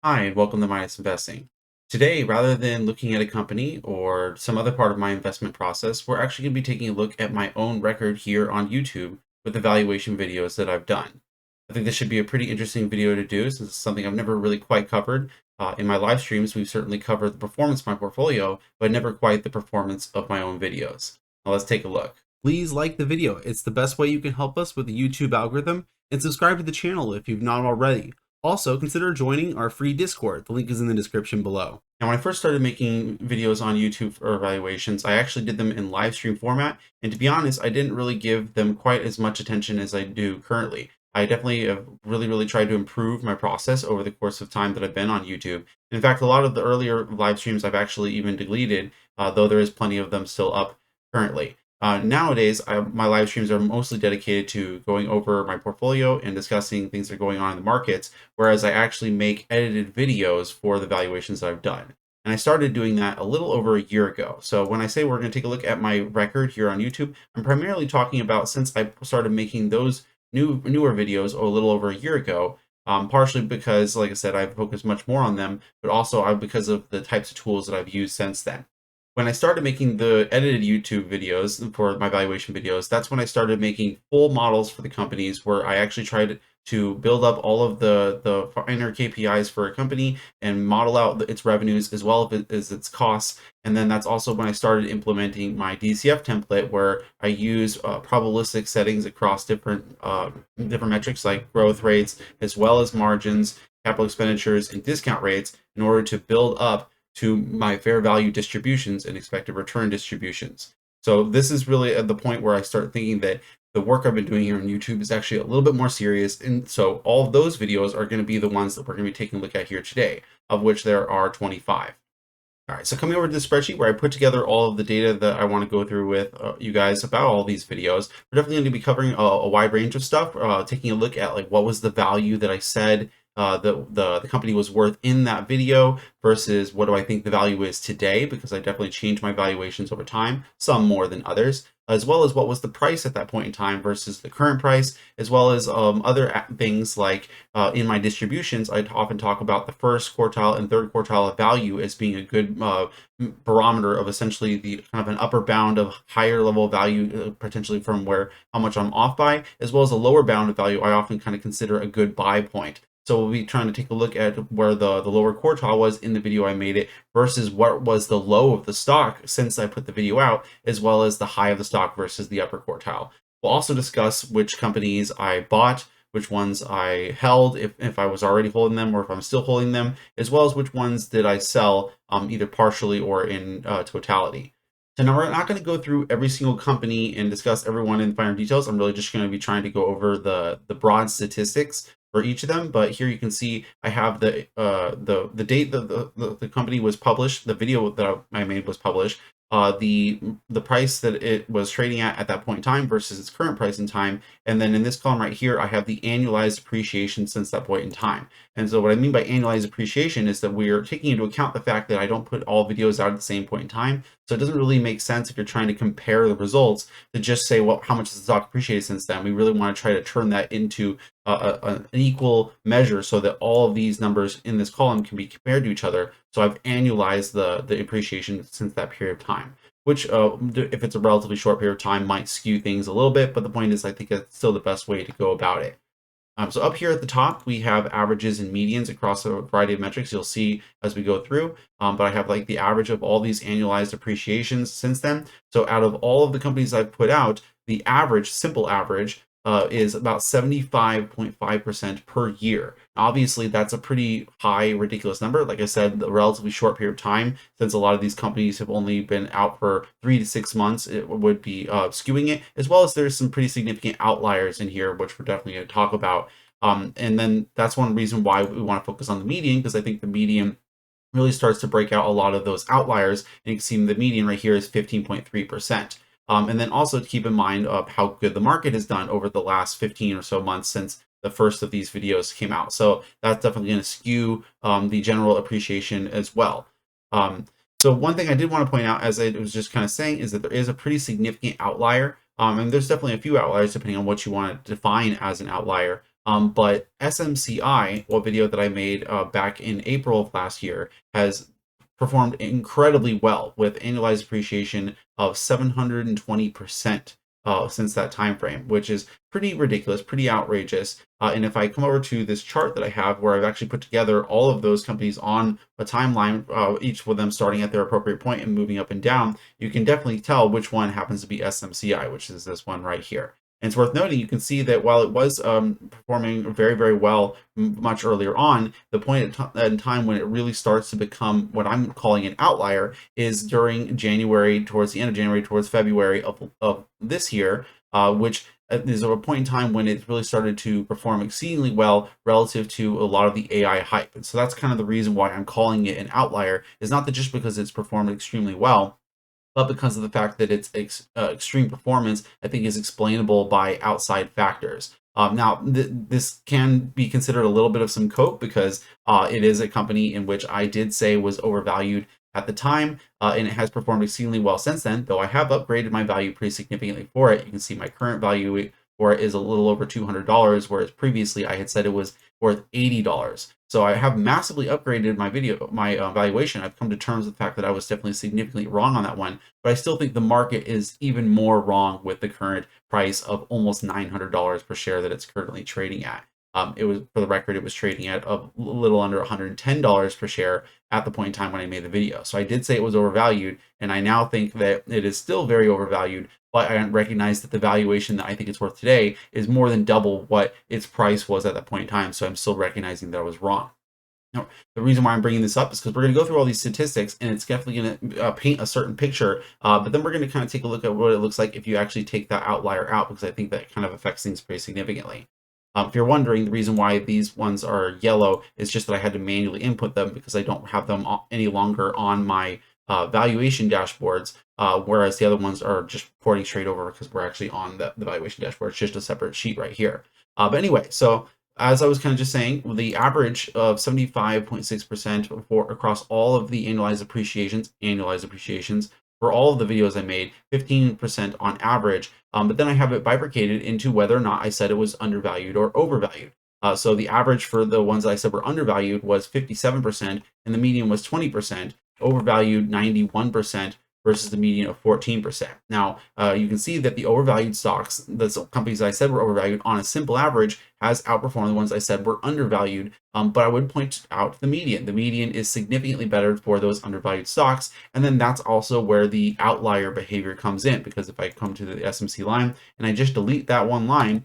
Hi, and welcome to Midas Investing. Today, rather than looking at a company or some other part of my investment process, we're actually going to be taking a look at my own record here on YouTube with the valuation videos that I've done. I think this should be a pretty interesting video to do since it's something I've never really quite covered. In my live streams, we've certainly covered the performance of my portfolio, but never quite the performance of my own videos. Now let's take a look. Please like the video. It's the best way you can help us with the YouTube algorithm, and subscribe to the channel if you've not already. Also, consider joining our free Discord. The link is in the description below. Now, when I first started making videos on YouTube for evaluations, I actually did them in live stream format. And to be honest, I didn't really give them quite as much attention as I do currently. I definitely have really tried to improve my process over the course of time that I've been on YouTube. In fact, a lot of the earlier live streams I've actually even deleted, though there is plenty of them still up currently. Nowadays, my live streams are mostly dedicated to going over my portfolio and discussing things that are going on in the markets, whereas I actually make edited videos for the valuations that I've done. And I started doing that a little over a year ago. So when I say we're going to take a look at my record here on YouTube, I'm primarily talking about since I started making those newer videos a little over a year ago. Partially because, like I said, I've focused much more on them, but also because of the types of tools that I've used since then. When I started making the edited YouTube videos for my valuation videos, that's when I started making full models for the companies where I actually tried to build up all of the finer KPIs for a company and model out its revenues as well as its costs. And then that's also when I started implementing my DCF template where I use probabilistic settings across different metrics like growth rates as well as margins, capital expenditures, and discount rates in order to build up to my fair value distributions and expected return distributions. So this is really at the point where I start thinking that the work I've been doing here on YouTube is actually a little bit more serious. And so all of those videos are going to be the ones that we're going to be taking a look at here today, of which there are 25. All right, so coming over to the spreadsheet where I put together all of the data that I want to go through with you guys about all these videos, we're definitely going to be covering a wide range of stuff, taking a look at like what was the value that I said the company was worth in that video versus what do I think the value is today, because I definitely changed my valuations over time, some more than others, as well as what was the price at that point in time versus the current price, as well as other things like in my distributions, I often talk about the first quartile and third quartile of value as being a good barometer of essentially the kind of an upper bound of higher level value, potentially from where how much I'm off by, as well as a lower bound of value I often kind of consider a good buy point. So we'll be trying to take a look at where the lower quartile was in the video I made it versus what was the low of the stock since I put the video out, as well as the high of the stock versus the upper quartile. We'll also discuss which companies I bought, which ones I held, if I was already holding them or if I'm still holding them, as well as which ones did I sell either partially or in totality. So now we're not going to go through every single company and discuss everyone in finer details. I'm really just going to be trying to go over the broad statistics for each of them. But here you can see I have the date that the company was published, the video that I made was published, the price that it was trading at that point in time versus its current price in time, and then in this column right here I have the annualized appreciation since that point in time. And so what I mean by annualized appreciation is that we are taking into account the fact that I don't put all videos out at the same point in time, so it doesn't really make sense if you're trying to compare the results to just say, well, how much has the stock appreciated since then. We really want to try to turn that into an equal measure so that all of these numbers in this column can be compared to each other. So I've annualized the appreciation since that period of time, which if it's a relatively short period of time might skew things a little bit, but the point is I think it's still the best way to go about it. So up here at the top, we have averages and medians across a variety of metrics you'll see as we go through. But I have like the average of all these annualized appreciations since then. So out of all of the companies I've put out, the average, simple average, is about 75.5% per year. Obviously, that's a pretty high, ridiculous number. Like I said, a relatively short period of time, since a lot of these companies have only been out for 3 to 6 months, it would be skewing it, as well as there's some pretty significant outliers in here, which we're definitely going to talk about. And then that's one reason why we want to focus on the median, because I think the median really starts to break out a lot of those outliers. And you can see the median right here is 15.3%. And then also to keep in mind of how good the market has done over the last 15 or so months since the first of these videos came out. So that's definitely going to skew the general appreciation as well. So one thing I did want to point out, as I was just kind of saying, is that there is a pretty significant outlier. And there's definitely a few outliers depending on what you want to define as an outlier. But SMCI, a video that I made back in April of last year, has performed incredibly well with annualized appreciation of 720% since that time frame, which is pretty ridiculous, pretty outrageous. And if I come over to this chart that I have where I've actually put together all of those companies on a timeline, each of them starting at their appropriate point and moving up and down, you can definitely tell which one happens to be SMCI, which is this one right here. And it's worth noting, you can see that while it was performing very, very well much earlier on, the point in time when it really starts to become what I'm calling an outlier is during January, towards the end of January, towards February of this year, which there's a point in time when it really started to perform exceedingly well relative to a lot of the AI hype. And so that's kind of the reason why I'm calling it an outlier, is not that just because it's performed extremely well, but because of the fact that its extreme performance, I think, is explainable by outside factors. Now, this can be considered a little bit of some cope because it is a company in which I did say was overvalued at the time, and it has performed exceedingly well since then, though I have upgraded my value pretty significantly for it. You can see my current value for it is a little over $200, whereas previously I had said it was worth $80. So I have massively upgraded my valuation. I've come to terms with the fact that I was definitely significantly wrong on that one, but I still think the market is even more wrong with the current price of almost $900 per share that it's currently trading at. It was, for the record, it was trading at a little under $110 per share at the point in time when I made the video. So I did say it was overvalued, and I now think that it is still very overvalued, but I recognize that the valuation that I think it's worth today is more than double what its price was at that point in time. So I'm still recognizing that I was wrong. Now, the reason why I'm bringing this up is because we're going to go through all these statistics, and it's definitely going to paint a certain picture. But then we're going to kind of take a look at what it looks like if you actually take that outlier out, because I think that kind of affects things pretty significantly. If you're wondering, the reason why these ones are yellow is just that I had to manually input them because I don't have them any longer on my valuation dashboards, whereas the other ones are just porting straight over because we're actually on the valuation dashboard. It's just a separate sheet right here. But anyway, so as I was kind of just saying, the average of 75.6% for across all of the annualized appreciations for all of the videos I made, 15% on average. But then I have it bifurcated into whether or not I said it was undervalued or overvalued. So the average for the ones that I said were undervalued was 57%, and the median was 20%, overvalued 91%, versus the median of 14%. Now, you can see that the overvalued stocks, the companies I said were overvalued, on a simple average, has outperformed the ones I said were undervalued. But I would point out the median. The median is significantly better for those undervalued stocks. And then that's also where the outlier behavior comes in, because if I come to the SMC line and I just delete that one line,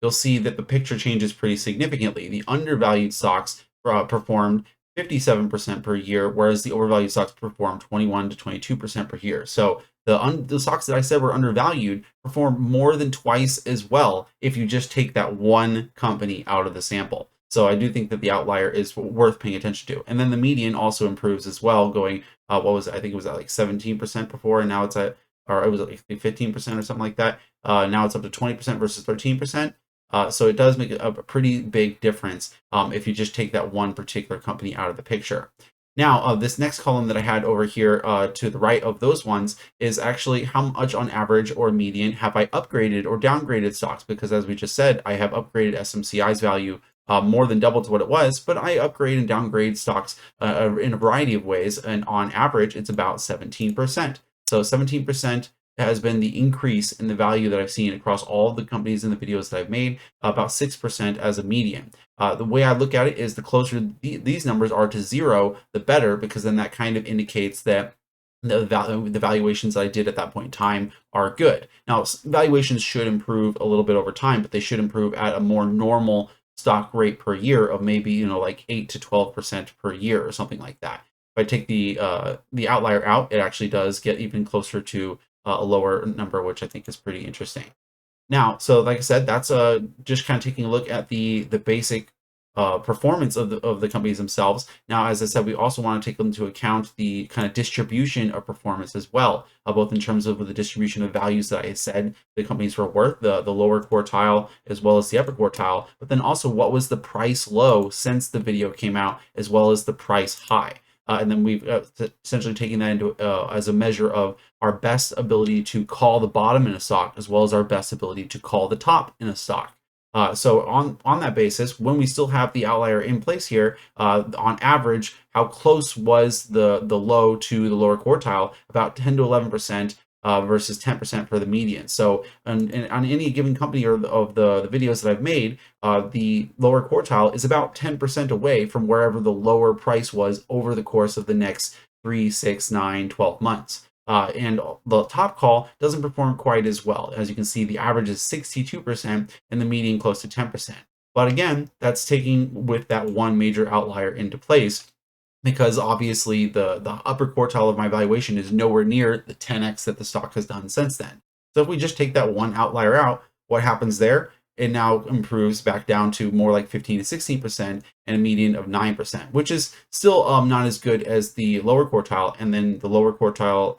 you'll see that the picture changes pretty significantly. The undervalued stocks performed 57% per year, whereas the overvalued stocks performed 21 to 22% per year. So the stocks that I said were undervalued perform more than twice as well if you just take that one company out of the sample. So I do think that the outlier is worth paying attention to. And then the median also improves as well, going, what was it? I think it was at like 17% before, and now it's at, or it was like 15% or something like that. Now it's up to 20% versus 13%. So it does make a pretty big difference if you just take that one particular company out of the picture. Now, this next column that I had over here to the right of those ones is actually how much on average or median have I upgraded or downgraded stocks, because as we just said, I have upgraded SMCI's value more than double to what it was, but I upgrade and downgrade stocks in a variety of ways, and on average, it's about 17%. So 17% has been the increase in the value that I've seen across all of the companies in the videos that I've made, about 6% as a median. The way I look at it is the closer these numbers are to zero, the better, because then that kind of indicates that the valuations that I did at that point in time are good. Now, valuations should improve a little bit over time, but they should improve at a more normal stock rate per year of maybe, like 8 to 12% per year or something like that. If I take the outlier out, it actually does get even closer to a lower number, which I think is pretty interesting. Now, so like I said, that's just kind of taking a look at the basic performance of the companies themselves. Now, as I said, we also want to take into account the kind of distribution of performance as well, both in terms of the distribution of values that I said the companies were worth, the lower quartile as well as the upper quartile, but then also what was the price low since the video came out, as well as the price high. And then we've essentially taken that into as a measure of our best ability to call the bottom in a stock, as well as our best ability to call the top in a stock. So on that basis, when we still have the outlier in place here, on average, how close was the low to the lower quartile? About 10 to 11%. Versus 10% for the median. So on any given company or of the videos that I've made, the lower quartile is about 10% away from wherever the lower price was over the course of the next 3, 6, 9, 12 months. And the top call doesn't perform quite as well. As you can see, the average is 62% and the median close to 10%. But again, that's taking with that one major outlier into place, because obviously the upper quartile of my valuation is nowhere near the 10x that the stock has done since then. So if we just take that one outlier out, what happens there? It now improves back down to more like 15 to 16% and a median of 9%, which is still not as good as the lower quartile. And then the lower quartile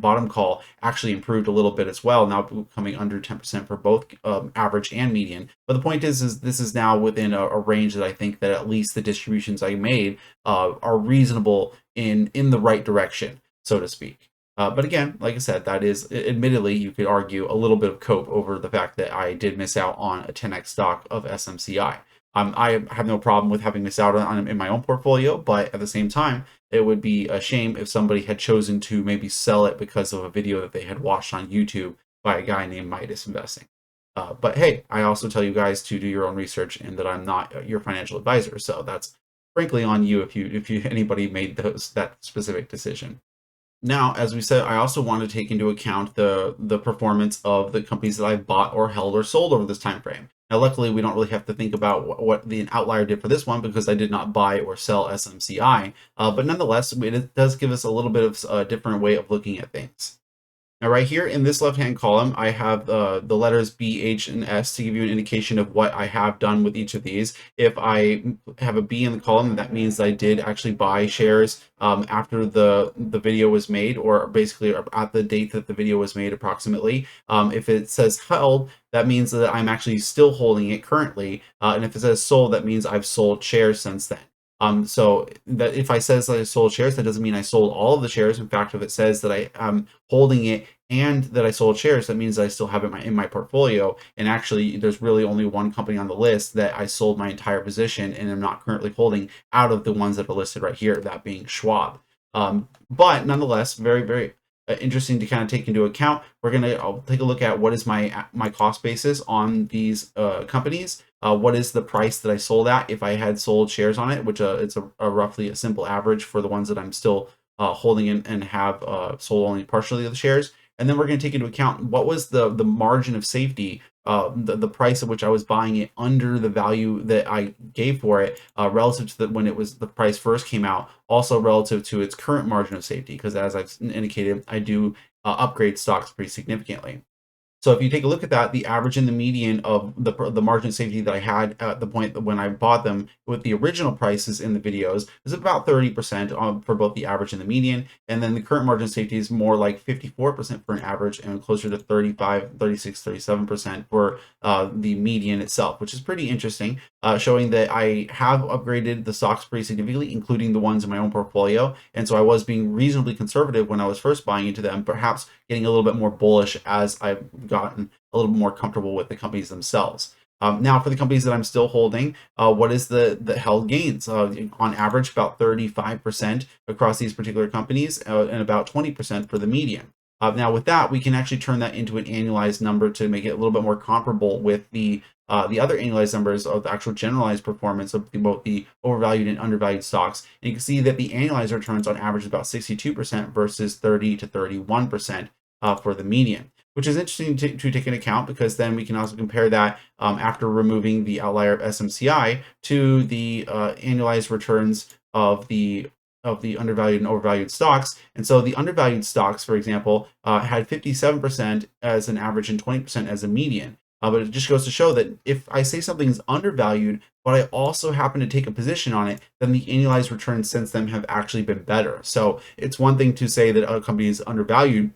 bottom call actually improved a little bit as well, now coming under 10% for both average and median. But the point is this is now within a range that I think that at least the distributions I made are reasonable in the right direction, so to speak. But again, like I said, that is admittedly, you could argue, a little bit of cope over the fact that I did miss out on a 10x stock of SMCI. I have no problem with having missed out on in my own portfolio, but at the same time, it would be a shame if somebody had chosen to maybe sell it because of a video that they had watched on YouTube by a guy named Midas Investing. But hey, I also tell you guys to do your own research and that I'm not your financial advisor, so that's frankly on you if you anybody made that specific decision. Now, as we said, I also want to take into account the performance of the companies that I've bought or held or sold over this time frame. Now, luckily, we don't really have to think about what the outlier did for this one because I did not buy or sell SMCI. But nonetheless, it does give us a little bit of a different way of looking at things. Now, right here in this left-hand column, I have the letters B, H, and S to give you an indication of what I have done with each of these. If I have a B in the column, that means I did actually buy shares after the video was made, or basically at the date that the video was made approximately. If it says held, that means that I'm actually still holding it currently. And if it says sold, that means I've sold shares since then. So that if I says that I sold shares, that doesn't mean I sold all of the shares. In fact, if it says that I am holding it and that I sold shares, that means I still have it in my portfolio. And actually, there's really only one company on the list that I sold my entire position and am not currently holding out of the ones that are listed right here, that being Schwab. But nonetheless, very, very interesting to kind of take into account. I'll take a look at what is my cost basis on these companies. What is the price that I sold at if I had sold shares on it, which it's a roughly a simple average for the ones that I'm still holding and have sold only partially of the shares. And then we're going to take into account what was the margin of safety, the price at which I was buying it under the value that I gave for it, relative to when the price first came out, also relative to its current margin of safety, because as I've indicated, I do upgrade stocks pretty significantly. So if you take a look at that, the average and the median of the margin of safety that I had at the point when I bought them with the original prices in the videos is about 30% for both the average and the median. And then the current margin of safety is more like 54% for an average and closer to 35, 36, 37% for the median itself, which is pretty interesting, showing that I have upgraded the stocks pretty significantly, including the ones in my own portfolio. And so I was being reasonably conservative when I was first buying into them, perhaps getting a little bit more bullish as I've gotten a little more comfortable with the companies themselves. Now, for the companies that I'm still holding, what is the held gains? On average, about 35% across these particular companies, and about 20% for the median. Now, with that, we can actually turn that into an annualized number to make it a little bit more comparable with the other annualized numbers of the actual generalized performance of both the overvalued and undervalued stocks. And you can see that the annualized returns on average is about 62% versus 30 to 31% for the median, which is interesting to take into account, because then we can also compare that after removing the outlier of SMCI to the annualized returns of the undervalued and overvalued stocks. And so the undervalued stocks, for example, had 57% as an average and 20% as a median. But it just goes to show that if I say something is undervalued, but I also happen to take a position on it, then the annualized returns since then have actually been better. So it's one thing to say that a company is undervalued,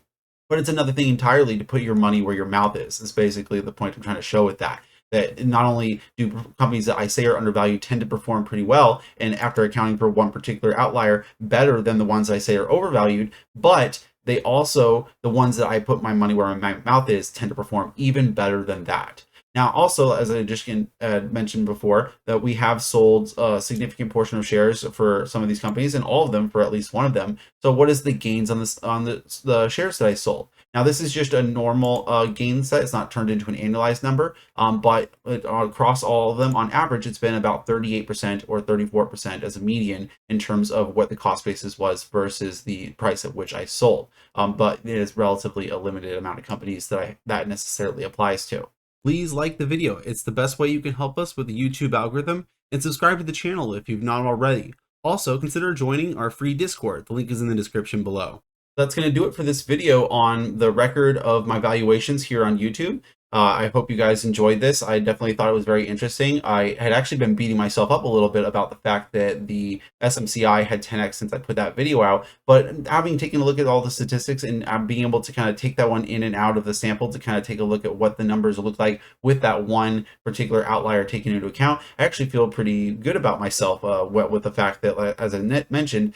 but it's another thing entirely to put your money where your mouth is basically the point I'm trying to show with that. That not only do companies that I say are undervalued tend to perform pretty well, and after accounting for one particular outlier, better than the ones I say are overvalued, but they also, the ones that I put my money where my mouth is, tend to perform even better than that. Now, also, as I just mentioned before, that we have sold a significant portion of shares for some of these companies, and all of them for at least one of them. So, what is the gains on the shares that I sold? Now, this is just a normal gain set. It's not turned into an annualized number, but across all of them, on average, it's been about 38% or 34% as a median in terms of what the cost basis was versus the price at which I sold. But it is relatively a limited amount of companies that necessarily applies to. Please like the video. It's the best way you can help us with the YouTube algorithm, and subscribe to the channel if you've not already. Also, consider joining our free Discord. The link is in the description below. That's going to do it for this video on the record of my valuations here on YouTube. I hope you guys enjoyed this. I definitely thought it was very interesting. I had actually been beating myself up a little bit about the fact that the SMCI had 10x since I put that video out, but having taken a look at all the statistics and being able to kind of take that one in and out of the sample to kind of take a look at what the numbers look like with that one particular outlier taken into account, I actually feel pretty good about myself with the fact that, as I mentioned,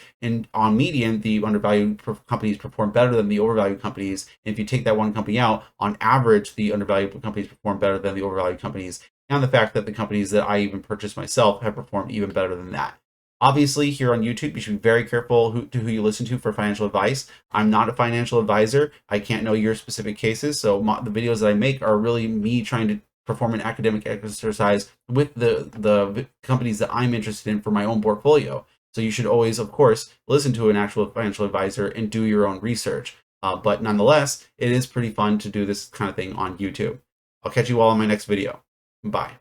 on median, the undervalued companies perform better than the overvalued companies. And if you take that one company out, on average, the undervalued companies perform better than the overvalued companies, and the fact that the companies that I even purchased myself have performed even better than that. Obviously, here on YouTube, you should be very careful who you listen to for financial advice. I'm not a financial advisor. I can't know your specific cases, so the videos that I make are really me trying to perform an academic exercise with the companies that I'm interested in for my own portfolio. So you should always, of course, listen to an actual financial advisor and do your own research. But nonetheless, it is pretty fun to do this kind of thing on YouTube. I'll catch you all in my next video. Bye.